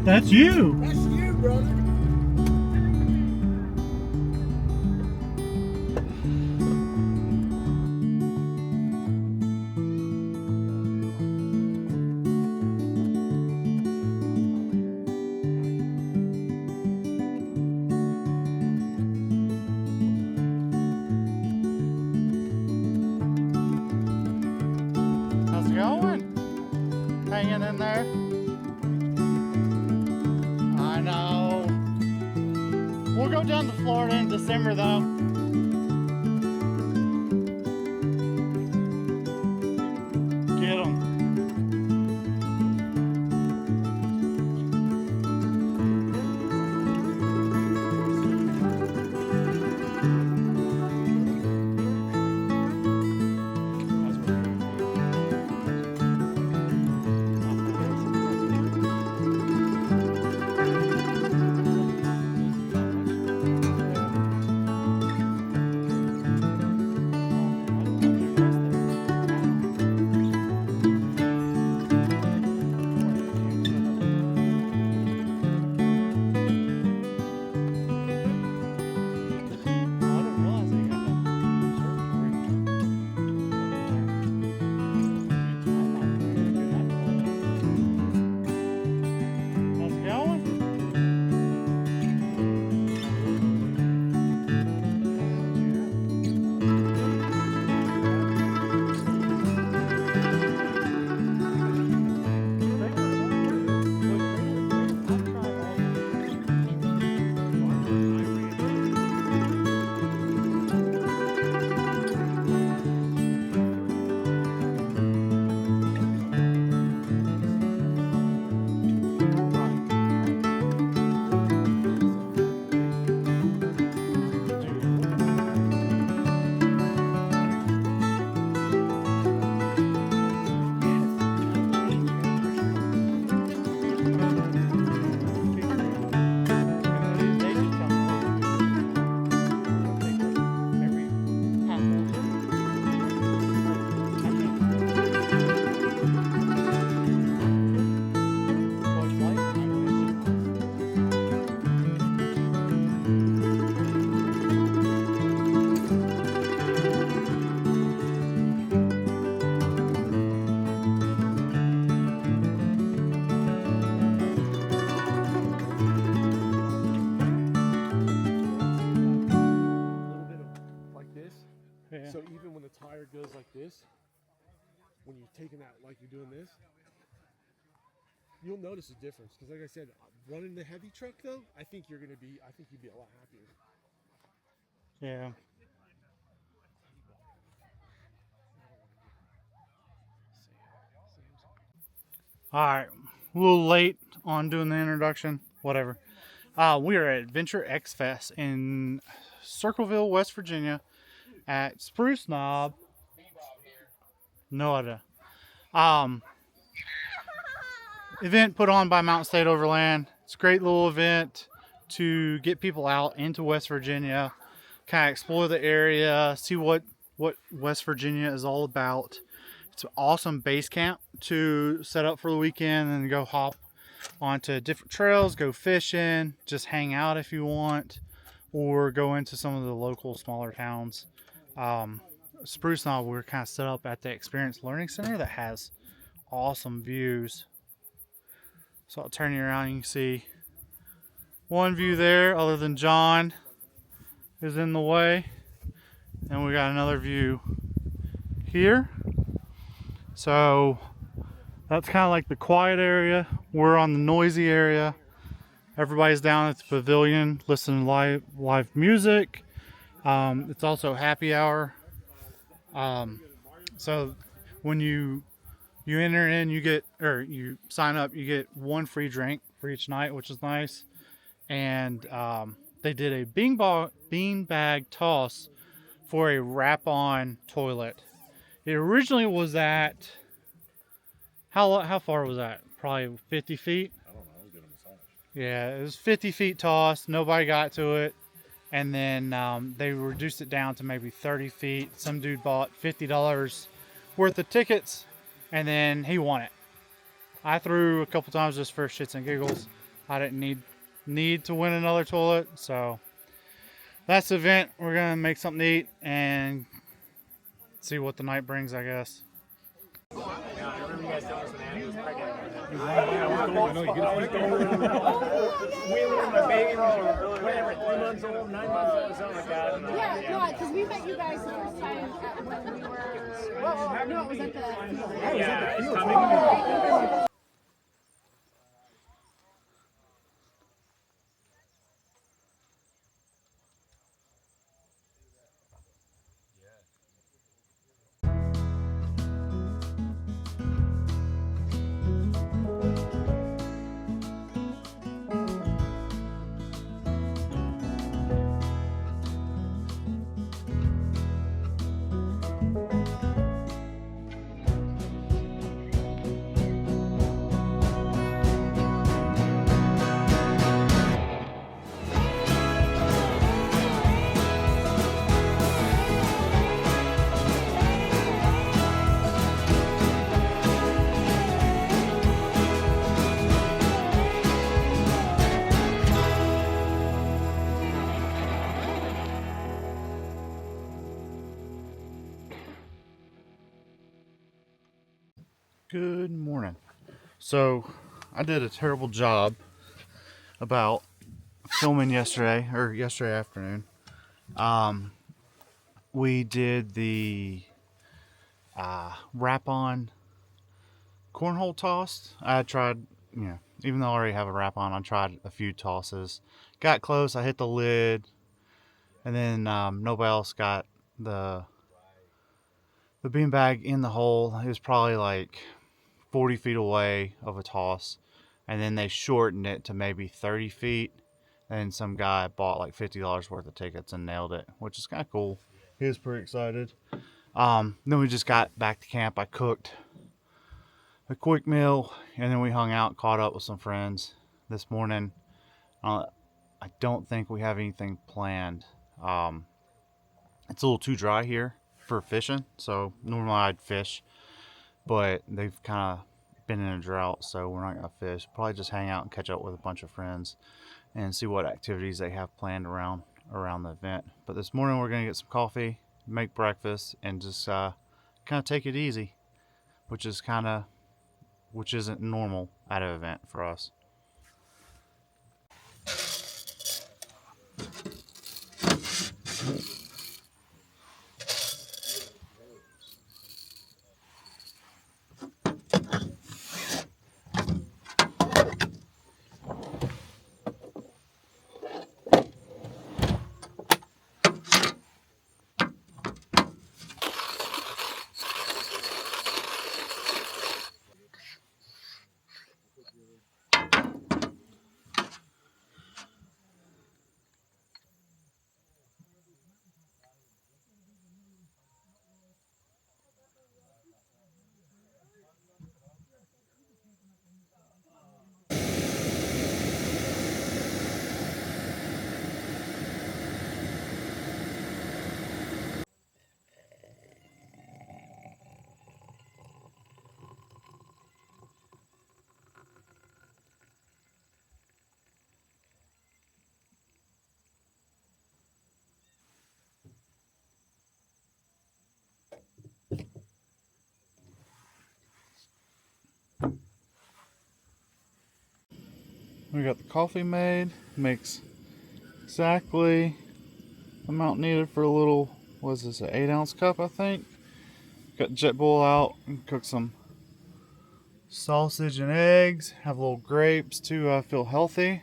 That's you. That's you, brother. How's it going? Hanging in there? I know. We'll go down to Florida in December though. Get 'em. So even when the tire goes like this, when you're taking that, like you're doing this, you'll notice a difference. Because like I said, running the heavy truck though, I think you'd be a lot happier. Yeah. All right, a little late on doing the introduction, whatever. We are at Adventure Xfest in Circleville, West Virginia at Spruce Knob. No idea. Event put on by State Overland. It's a great little event to get people out into West Virginia, kind of explore the area, see what West Virginia is all about. It's an awesome base camp to set up for the weekend and go hop onto different trails, go fishing, just hang out if you want, or go into some of the local smaller towns. Spruce Knob, we're kind of set up at the Experience Learning Center that has awesome views. So I'll turn you around, you can see one view there other than John is in the way, and we got another view here. So that's kind of like the quiet area. We're on the noisy area. Everybody's down at the pavilion listening to live music. It's also happy hour. So when you enter in, you sign up, you get one free drink for each night, which is nice. And they did a beanbag toss for a wrap-on toilet. It originally was at, how far was that? Probably 50 feet? I don't know, I was getting a massage. Yeah, it was 50 feet toss. Nobody got to it. And then they reduced it down to maybe 30 feet. Some dude bought $50 worth of tickets, and then he won it. I threw a couple times just for shits and giggles. I didn't need to win another toilet, so that's the event. We're gonna make something to eat and see what the night brings, I guess. Yeah, no, because we met you guys the first time when we were. No, it was at the. Good morning. So I did a terrible job about filming yesterday afternoon. We did the wrap on cornhole toss. I tried, even though I already have a wrap on, I tried a few tosses. Got close, I hit the lid, and then nobody else got the beanbag in the hole. It was probably like 40 feet away of a toss, and then they shortened it to maybe 30 feet, and some guy bought like $50 worth of tickets and nailed it, which is kind of cool. He was pretty excited. Then we just got back to camp. I cooked a quick meal, and then we hung out, caught up with some friends this morning. I don't think we have anything planned. It's a little too dry here for fishing, so normally I'd fish, but they've kind of been in a drought, so we're not gonna fish. Probably just hang out and catch up with a bunch of friends and see what activities they have planned around the event. But this morning we're gonna get some coffee, make breakfast, and just kind of take it easy, which isn't normal at an event for us. We got the coffee made. Makes exactly the amount needed for a little, what is this, an 8-ounce cup, I think. Got jet boil out and cook some sausage and eggs. Have little grapes to feel healthy.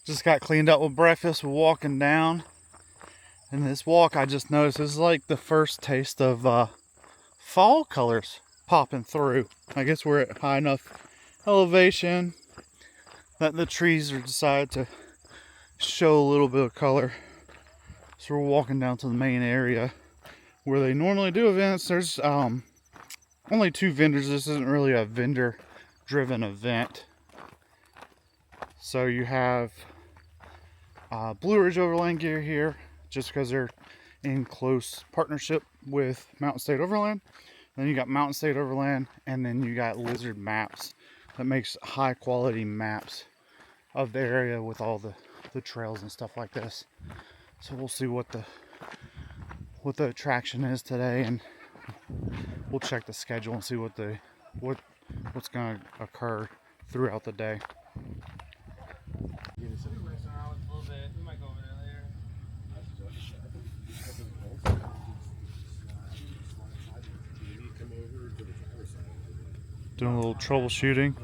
Just got cleaned up with breakfast. We're walking down. And this walk, I just noticed, this is like the first taste of fall colors popping through. I guess we're at high enough elevation that the trees are decided to show a little bit of color. So we're walking down to the main area where they normally do events, there's only 2 vendors. This isn't really a vendor driven event. So you have Blue Ridge Overland gear here, just because they're in close partnership with Mountain State Overland. Then you got Mountain State Overland, and then you got Lizard Maps that makes high quality maps of the area with all the trails and stuff like this. So we'll see what the attraction is today, and we'll check the schedule and see what's going to occur throughout the day. Doing a little troubleshooting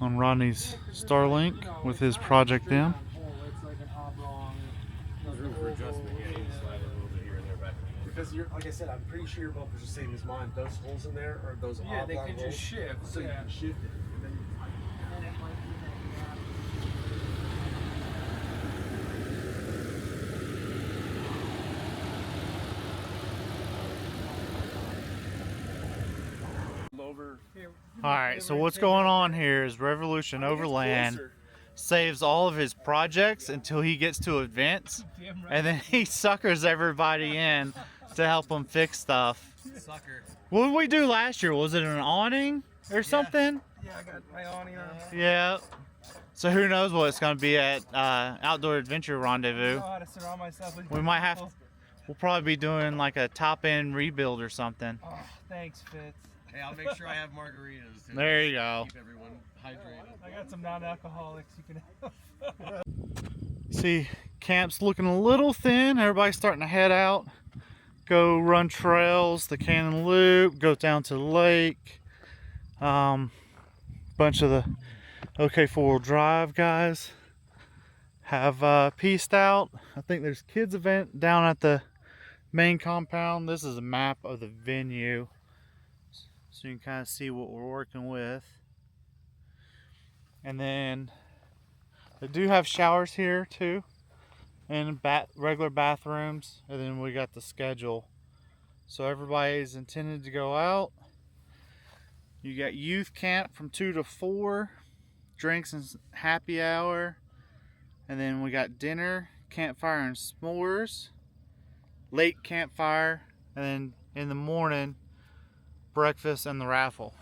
on Rodney's Starlink with his Project M. Because you're, like I said, I'm pretty sure your bumper's the same as mine. Those holes in there are those oblong holes. Yeah, they can just shift. So you can shift it. And then you tighten it. Alright, so what's going on here is Revolution Overland saves all of his projects until he gets to events, and then he suckers everybody in to help him fix stuff. Sucker. What did we do last year? Was it an awning or something? Yeah, I got my awning on. Yeah. So who knows what it's going to be at Outdoor Adventure Rendezvous. I know how to surround myself with We might have, we'll probably be doing like a top end rebuild or something. Oh, thanks, Fitz. Hey, I'll make sure I have margaritas too. There you go. Keep everyone hydrated. I got some non-alcoholics you can have. See, camp's looking a little thin. Everybody's starting to head out, go run trails, the Cannon Loop, go down to the lake. Bunch of the OK four-wheel drive guys have pieced out. I think there's kids event down at the main compound. This is a map of the venue, so you can kind of see what we're working with. And then they do have showers here too, and regular bathrooms. And then we got the schedule, so everybody's intended to go out. You got youth camp from 2 to 4, drinks and happy hour, and then we got dinner, campfire and s'mores, late campfire, and then in the morning breakfast and the raffle.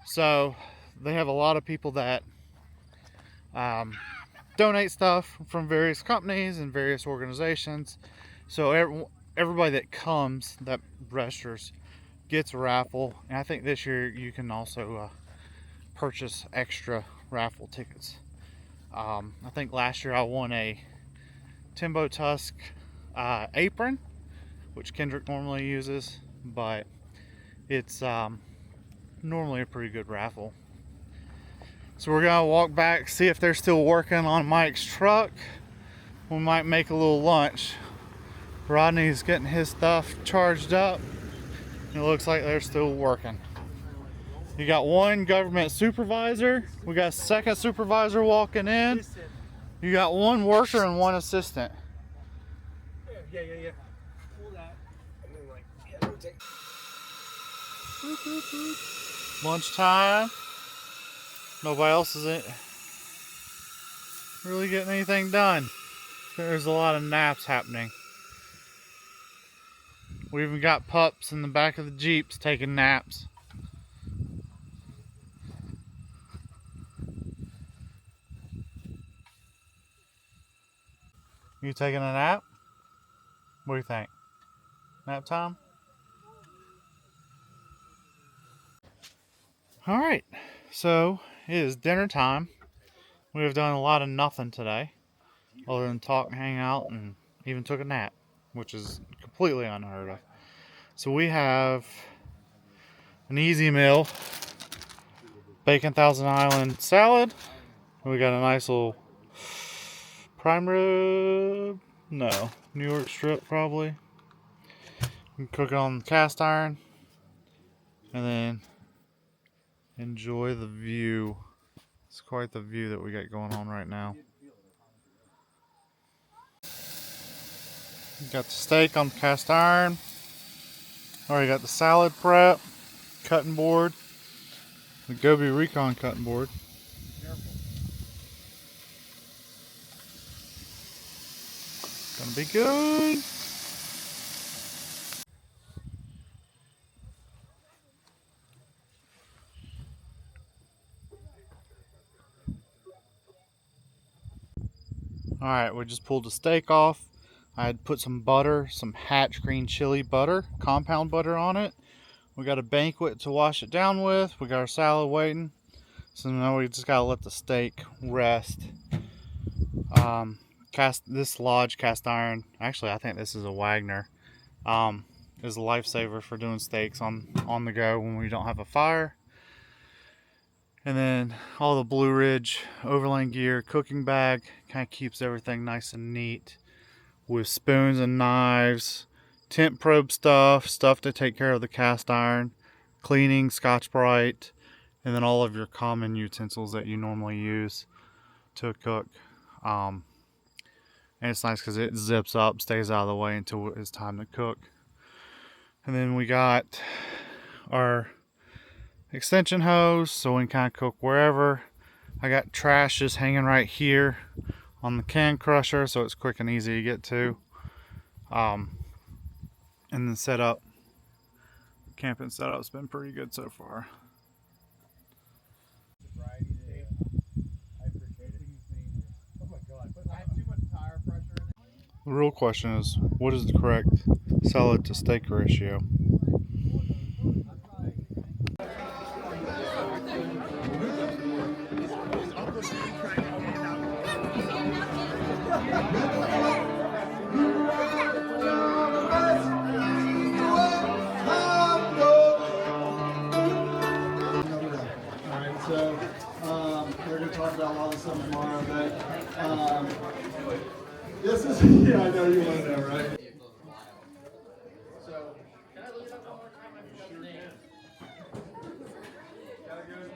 So they have a lot of people that donate stuff from various companies and various organizations. So everybody that comes, that registers, gets a raffle. And I think this year you can also purchase extra raffle tickets. I think last year I won a Timbo Tusk apron, which Kendrick normally uses, but it's normally a pretty good raffle. So we're gonna walk back, see if they're still working on Mike's truck. We might make a little lunch. Rodney's getting his stuff charged up. It looks like they're still working. You got one government supervisor. We got a second supervisor walking in. You got one worker and one assistant. Yeah. Pull that. And then like, yeah, rotate. Lunchtime. Nobody else is really getting anything done. There's a lot of naps happening. We even got pups in the back of the Jeeps taking naps. You taking a nap? What do you think? Nap time? Alright, so it is dinner time. We have done a lot of nothing today, other than talk, hang out, and even took a nap, which is completely unheard of. So we have an easy meal, bacon Thousand Island salad. We got a nice little prime rib, no, New York strip probably. We can cook it on the cast iron, and then enjoy the view. It's quite the view that we got going on right now. Got the steak on the cast iron. Already got the salad prep, cutting board, the Gobi Recon cutting board. Gonna be good. Alright, we just pulled the steak off. I had put some butter, some Hatch green chili butter, compound butter on it. We got a banquet to wash it down with. We got our salad waiting. So now we just gotta let the steak rest. This Lodge cast iron, actually I think this is a Wagner, is a lifesaver for doing steaks on the go when we don't have a fire. And then all the Blue Ridge Overland gear cooking bag kind of keeps everything nice and neat with spoons and knives, tent probe stuff to take care of the cast iron, cleaning, Scotch-Brite, and then all of your common utensils that you normally use to cook. And it's nice because it zips up, stays out of the way until it's time to cook. And then we got our extension hose so we can kind of cook wherever. I got trash just hanging right here on the can crusher so it's quick and easy to get to. And then setup, camping setup's been pretty good so far. The real question is, what is the correct salad to steak ratio? So we're going to talk about a lot of stuff tomorrow, but this is, yeah, I know you want to know, right? So, can I look it up one more time? I sure can. Gotta go to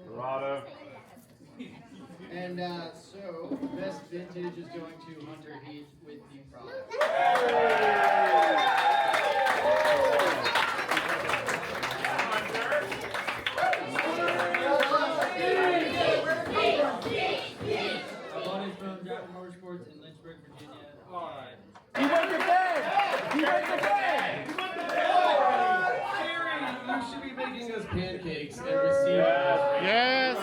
Dorado. And so, best vintage is going to Hunter Heath with the product. In Lynchburg, Virginia. All right. He went to bed! He went to bed! He went to bed! Jerry, you should be making us pancakes and receiving us. Yes!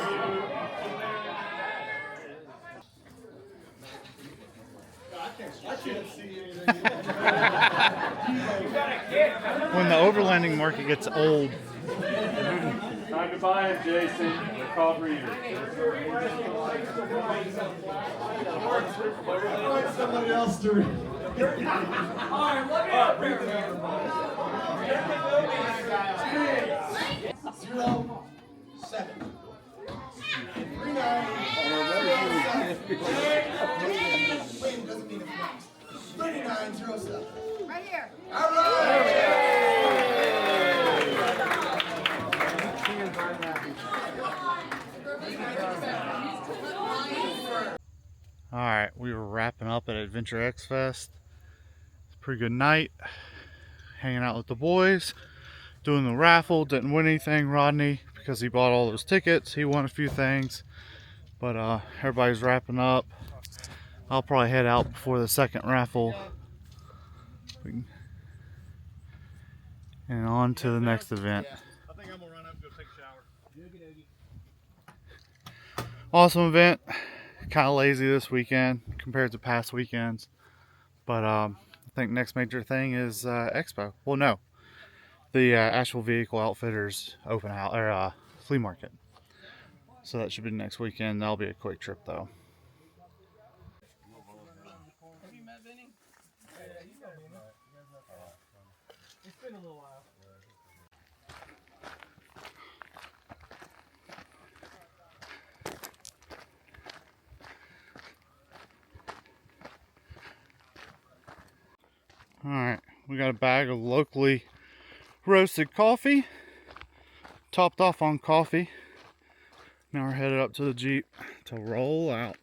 I can't see anything. When the overlanding market gets old, Time to buy him, Jason. They're called readers. Somebody else to read. Alright, look at it. 07. 3907. Right here. All right. alright, we were wrapping up at Adventure Xfest. It's a pretty good night. Hanging out with the boys, doing the raffle. Didn't win anything, Rodney, because he bought all those tickets. He won a few things, but everybody's wrapping up. I'll probably head out before the second raffle and on to the next event. I think I'm gonna run up and go take a shower. Awesome event. Kind of lazy this weekend compared to past weekends, but I think next major thing is Expo. Well, no, the actual vehicle outfitters open house or flea market. So that should be next weekend. That'll be a quick trip though. Have you met Vinny? Yeah, you know me. It's been a little while. Alright, we got a bag of locally roasted coffee, topped off on coffee. Now we're headed up to the Jeep to roll out.